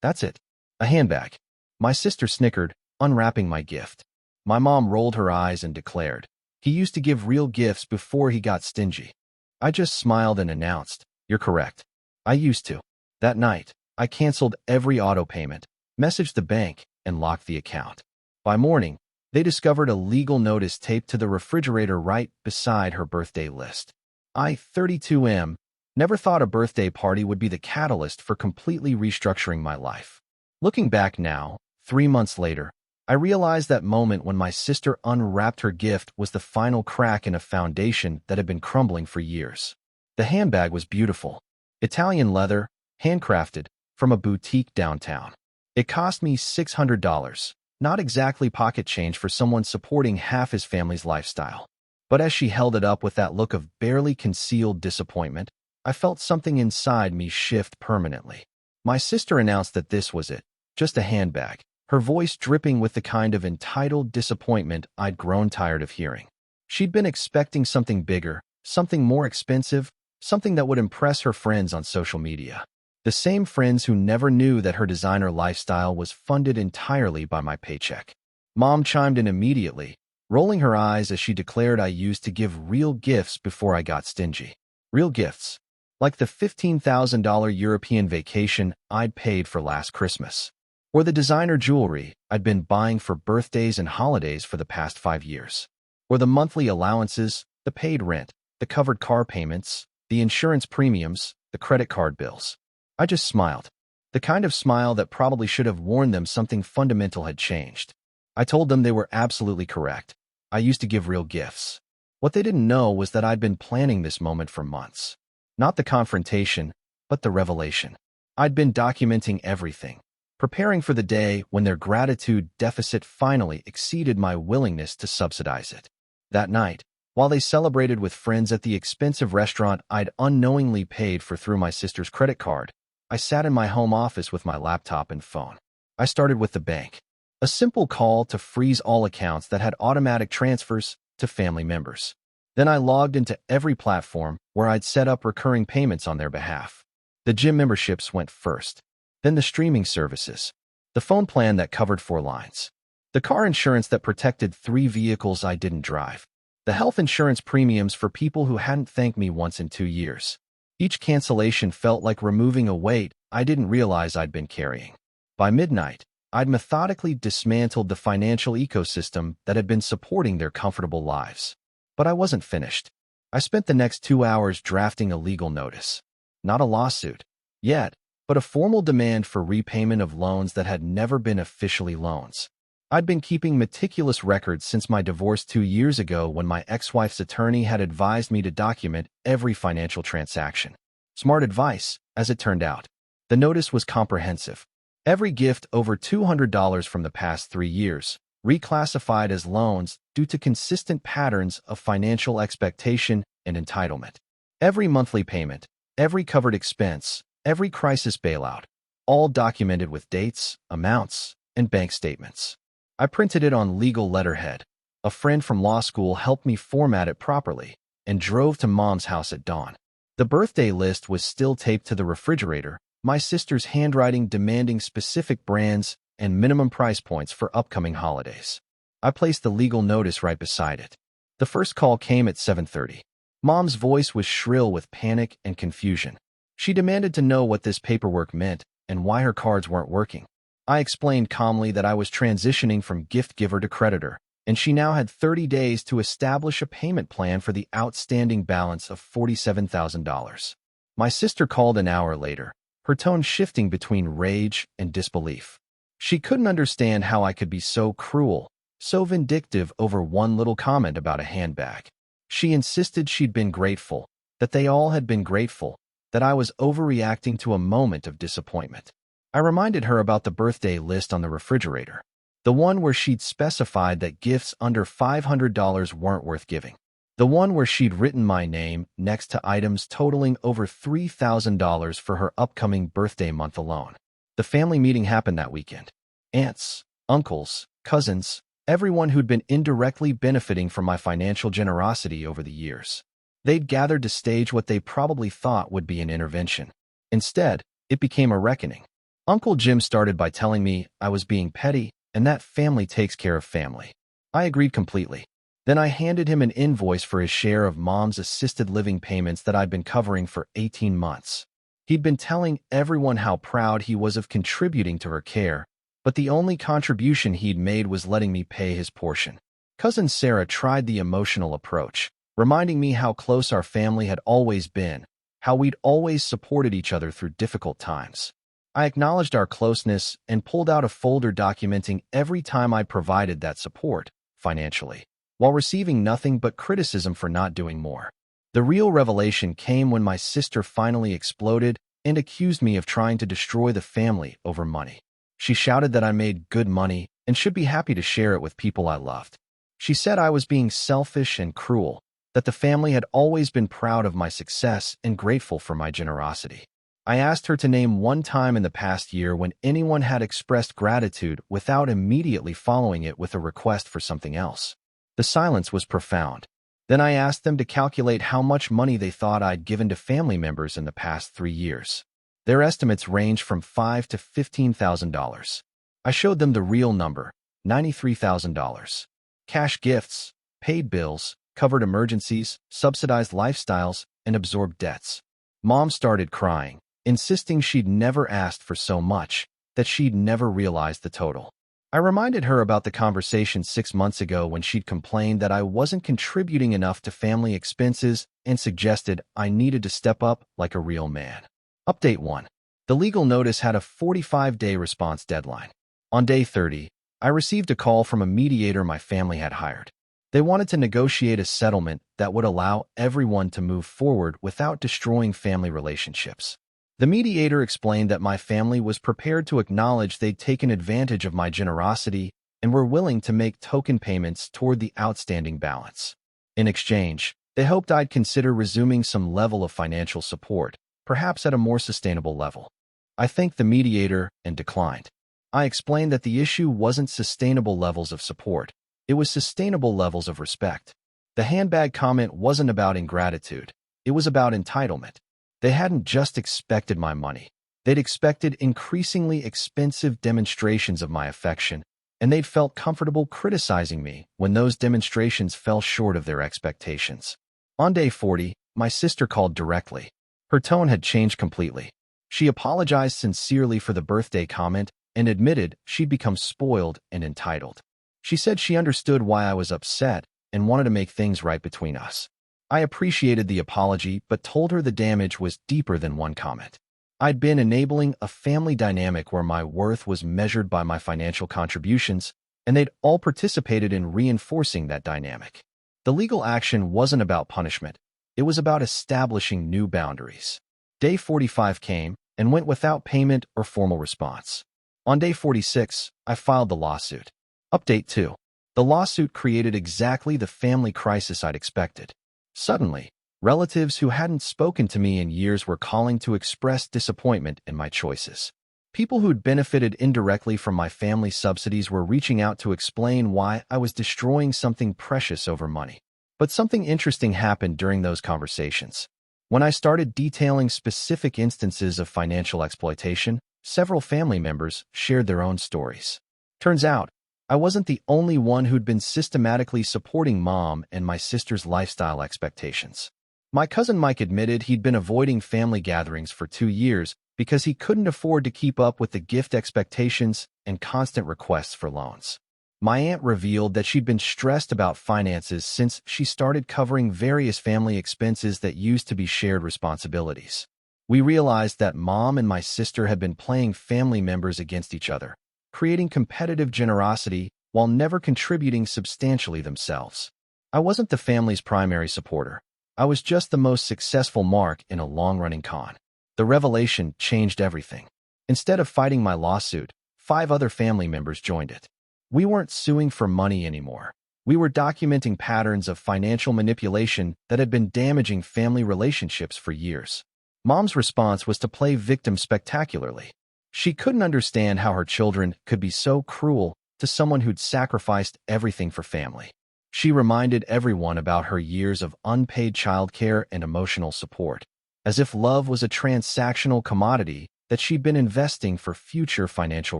That's it. A handbag. My sister snickered, unwrapping my gift. My mom rolled her eyes and declared, "He used to give real gifts before he got stingy." I just smiled and announced, "You're correct. I used to." That night, I canceled every auto payment, messaged the bank, and locked the account. By morning, they discovered a legal notice taped to the refrigerator right beside her birthday list. I, 32M, never thought a birthday party would be the catalyst for completely restructuring my life. Looking back now, 3 months later, I realized that moment when my sister unwrapped her gift was the final crack in a foundation that had been crumbling for years. The handbag was beautiful. Italian leather, handcrafted, from a boutique downtown. It cost me $600, not exactly pocket change for someone supporting half his family's lifestyle. But as she held it up with that look of barely concealed disappointment, I felt something inside me shift permanently. My sister announced that this was it, just a handbag, her voice dripping with the kind of entitled disappointment I'd grown tired of hearing. She'd been expecting something bigger, something more expensive, something that would impress her friends on social media. The same friends who never knew that her designer lifestyle was funded entirely by my paycheck. Mom chimed in immediately, rolling her eyes as she declared I used to give real gifts before I got stingy. Real gifts, like the $15,000 European vacation I'd paid for last Christmas, or the designer jewelry I'd been buying for birthdays and holidays for the past 5 years, or the monthly allowances, the paid rent, the covered car payments, the insurance premiums, the credit card bills. I just smiled, the kind of smile that probably should have warned them something fundamental had changed. I told them they were absolutely correct. I used to give real gifts. What they didn't know was that I'd been planning this moment for months. Not the confrontation, but the revelation. I'd been documenting everything, preparing for the day when their gratitude deficit finally exceeded my willingness to subsidize it. That night, while they celebrated with friends at the expensive restaurant I'd unknowingly paid for through my sister's credit card, I sat in my home office with my laptop and phone. I started with the bank. A simple call to freeze all accounts that had automatic transfers to family members. Then I logged into every platform where I'd set up recurring payments on their behalf. The gym memberships went first, then the streaming services, the phone plan that covered 4 lines, the car insurance that protected 3 vehicles I didn't drive, the health insurance premiums for people who hadn't thanked me once in 2 years. Each cancellation felt like removing a weight I didn't realize I'd been carrying. By midnight, I'd methodically dismantled the financial ecosystem that had been supporting their comfortable lives. But I wasn't finished. I spent the next 2 hours drafting a legal notice. Not a lawsuit, yet, but a formal demand for repayment of loans that had never been officially loans. I'd been keeping meticulous records since my divorce 2 years ago when my ex-wife's attorney had advised me to document every financial transaction. Smart advice, as it turned out. The notice was comprehensive. Every gift over $200 from the past 3 years, reclassified as loans due to consistent patterns of financial expectation and entitlement. Every monthly payment, every covered expense, every crisis bailout, all documented with dates, amounts, and bank statements. I printed it on legal letterhead. A friend from law school helped me format it properly and drove to Mom's house at dawn. The birthday list was still taped to the refrigerator, my sister's handwriting demanding specific brands and minimum price points for upcoming holidays. I placed the legal notice right beside it. The first call came at 7:30. Mom's voice was shrill with panic and confusion. She demanded to know what this paperwork meant and why her cards weren't working. I explained calmly that I was transitioning from gift giver to creditor, and she now had 30 days to establish a payment plan for the outstanding balance of $47,000. My sister called an hour later, her tone shifting between rage and disbelief. She couldn't understand how I could be so cruel, so vindictive over one little comment about a handbag. She insisted she'd been grateful, that they all had been grateful, that I was overreacting to a moment of disappointment. I reminded her about the birthday list on the refrigerator, the one where she'd specified that gifts under $500 weren't worth giving, the one where she'd written my name next to items totaling over $3,000 for her upcoming birthday month alone. The family meeting happened that weekend. Aunts, uncles, cousins, everyone who'd been indirectly benefiting from my financial generosity over the years. They'd gathered to stage what they probably thought would be an intervention. Instead, it became a reckoning. Uncle Jim started by telling me I was being petty and that family takes care of family. I agreed completely. Then I handed him an invoice for his share of Mom's assisted living payments that I'd been covering for 18 months. He'd been telling everyone how proud he was of contributing to her care, but the only contribution he'd made was letting me pay his portion. Cousin Sarah tried the emotional approach, reminding me how close our family had always been, how we'd always supported each other through difficult times. I acknowledged our closeness and pulled out a folder documenting every time I provided that support, financially, while receiving nothing but criticism for not doing more. The real revelation came when my sister finally exploded and accused me of trying to destroy the family over money. She shouted that I made good money and should be happy to share it with people I loved. She said I was being selfish and cruel, that the family had always been proud of my success and grateful for my generosity. I asked her to name one time in the past year when anyone had expressed gratitude without immediately following it with a request for something else. The silence was profound. Then I asked them to calculate how much money they thought I'd given to family members in the past 3 years. Their estimates ranged from $5,000 to $15,000. I showed them the real number, $93,000. Cash gifts, paid bills, covered emergencies, subsidized lifestyles, and absorbed debts. Mom started crying, insisting she'd never asked for so much, that she'd never realized the total. I reminded her about the conversation 6 months ago when she'd complained that I wasn't contributing enough to family expenses and suggested I needed to step up like a real man. Update 1. The legal notice had a 45-day response deadline. On day 30, I received a call from a mediator my family had hired. They wanted to negotiate a settlement that would allow everyone to move forward without destroying family relationships. The mediator explained that my family was prepared to acknowledge they'd taken advantage of my generosity and were willing to make token payments toward the outstanding balance. In exchange, they hoped I'd consider resuming some level of financial support, perhaps at a more sustainable level. I thanked the mediator and declined. I explained that the issue wasn't sustainable levels of support, it was sustainable levels of respect. The handbag comment wasn't about ingratitude, it was about entitlement. They hadn't just expected my money. They'd expected increasingly expensive demonstrations of my affection, and they'd felt comfortable criticizing me when those demonstrations fell short of their expectations. On day 40, my sister called directly. Her tone had changed completely. She apologized sincerely for the birthday comment and admitted she'd become spoiled and entitled. She said she understood why I was upset and wanted to make things right between us. I appreciated the apology, but told her the damage was deeper than one comment. I'd been enabling a family dynamic where my worth was measured by my financial contributions, and they'd all participated in reinforcing that dynamic. The legal action wasn't about punishment. It was about establishing new boundaries. Day 45 came and went without payment or formal response. On day 46, I filed the lawsuit. Update 2. The lawsuit created exactly the family crisis I'd expected. Suddenly, relatives who hadn't spoken to me in years were calling to express disappointment in my choices. People who'd benefited indirectly from my family subsidies were reaching out to explain why I was destroying something precious over money. But something interesting happened during those conversations. When I started detailing specific instances of financial exploitation, several family members shared their own stories. Turns out, I wasn't the only one who'd been systematically supporting Mom and my sister's lifestyle expectations. My cousin Mike admitted he'd been avoiding family gatherings for 2 years because he couldn't afford to keep up with the gift expectations and constant requests for loans. My aunt revealed that she'd been stressed about finances since she started covering various family expenses that used to be shared responsibilities. We realized that Mom and my sister had been playing family members against each other, creating competitive generosity while never contributing substantially themselves. I wasn't the family's primary supporter. I was just the most successful mark in a long-running con. The revelation changed everything. Instead of fighting my lawsuit, 5 other family members joined it. We weren't suing for money anymore. We were documenting patterns of financial manipulation that had been damaging family relationships for years. Mom's response was to play victim spectacularly. She couldn't understand how her children could be so cruel to someone who'd sacrificed everything for family. She reminded everyone about her years of unpaid childcare and emotional support, as if love was a transactional commodity that she'd been investing for future financial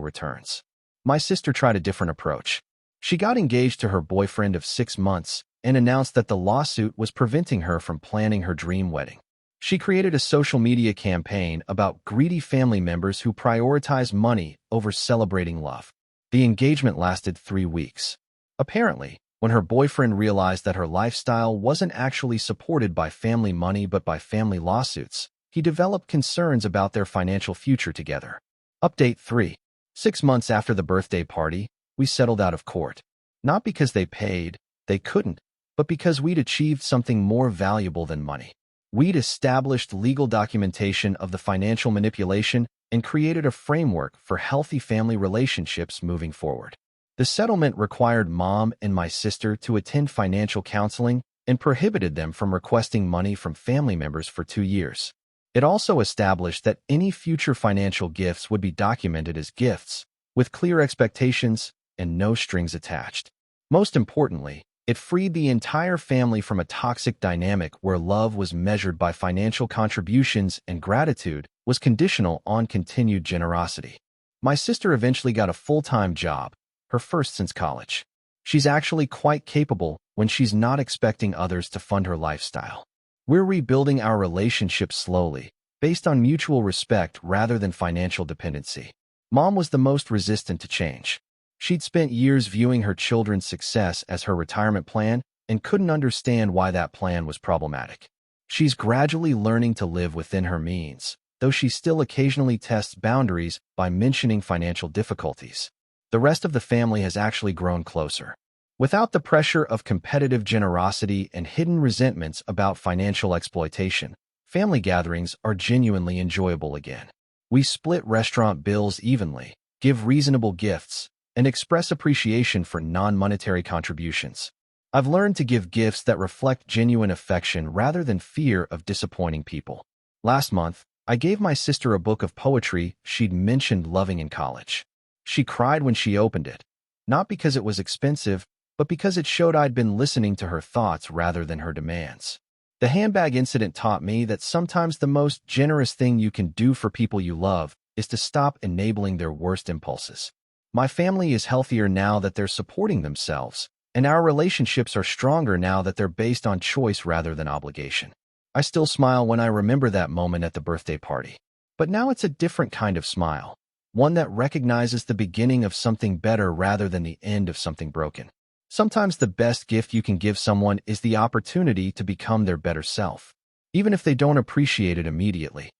returns. My sister tried a different approach. She got engaged to her boyfriend of 6 months and announced that the lawsuit was preventing her from planning her dream wedding. She created a social media campaign about greedy family members who prioritize money over celebrating love. The engagement lasted 3 weeks. Apparently, when her boyfriend realized that her lifestyle wasn't actually supported by family money but by family lawsuits, he developed concerns about their financial future together. Update 3. 6 months after the birthday party, we settled out of court. Not because they couldn't, but because we'd achieved something more valuable than money. We'd established legal documentation of the financial manipulation and created a framework for healthy family relationships moving forward. The settlement required Mom and my sister to attend financial counseling and prohibited them from requesting money from family members for 2 years. It also established that any future financial gifts would be documented as gifts, with clear expectations and no strings attached. Most importantly, it freed the entire family from a toxic dynamic where love was measured by financial contributions and gratitude was conditional on continued generosity. My sister eventually got a full-time job, her first since college. She's actually quite capable when she's not expecting others to fund her lifestyle. We're rebuilding our relationship slowly, based on mutual respect rather than financial dependency. Mom was the most resistant to change. She'd spent years viewing her children's success as her retirement plan and couldn't understand why that plan was problematic. She's gradually learning to live within her means, though she still occasionally tests boundaries by mentioning financial difficulties. The rest of the family has actually grown closer. Without the pressure of competitive generosity and hidden resentments about financial exploitation, family gatherings are genuinely enjoyable again. We split restaurant bills evenly, give reasonable gifts, and express appreciation for non-monetary contributions. I've learned to give gifts that reflect genuine affection rather than fear of disappointing people. Last month, I gave my sister a book of poetry she'd mentioned loving in college. She cried when she opened it, not because it was expensive, but because it showed I'd been listening to her thoughts rather than her demands. The handbag incident taught me that sometimes the most generous thing you can do for people you love is to stop enabling their worst impulses. My family is healthier now that they're supporting themselves, and our relationships are stronger now that they're based on choice rather than obligation. I still smile when I remember that moment at the birthday party. But now it's a different kind of smile, one that recognizes the beginning of something better rather than the end of something broken. Sometimes the best gift you can give someone is the opportunity to become their better self, even if they don't appreciate it immediately.